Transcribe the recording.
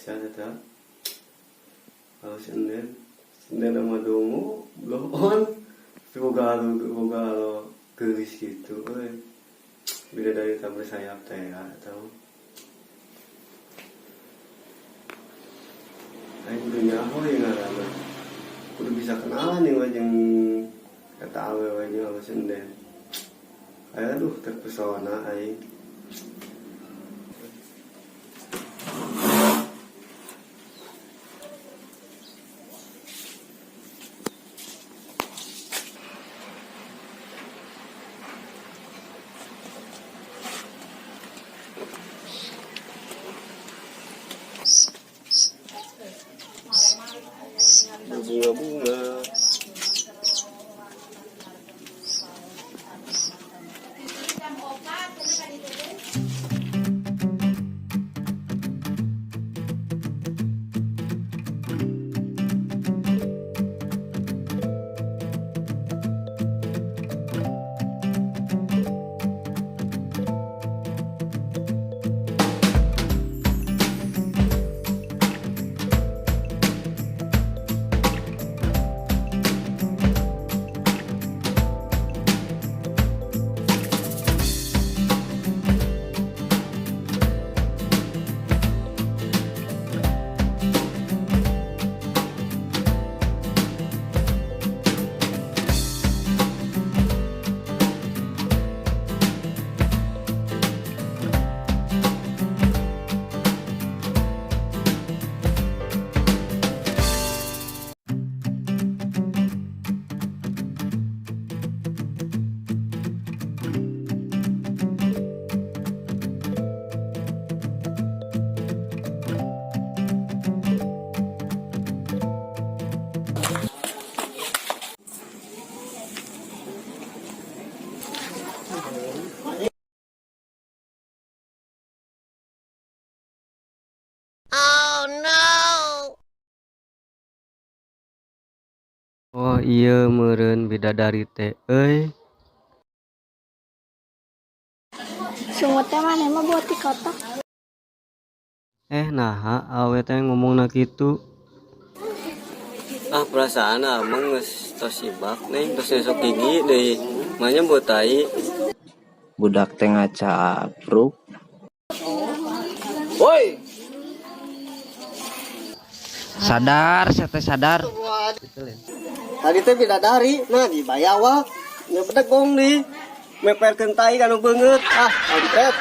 bisa tetap kalau Senin nama dongo belum on boga gelis gitu beda dari tabel sayap teh atau ayo kudu nyaho yang ngaranna kudu bisa kenalan yang wajeng kata awe wajeng kalau Senin aduh terpesona aing. Berbunga-bunga. Oh iya meureun bidadari teh euy. Sungut teh maneh mah buat di kotak. Naha awe teh ngomongna kitu. Ah perasaan amang geus tos sibak ning tos esok gigi deui. Manya buat tai. Budak teh ngaca apruk. Woi. Sadar, saya teh sadar. Tadi teh bidadari, nah dibayawa. Nya bedegong di meperkeun tai kanu beungeut. Ah, kampret.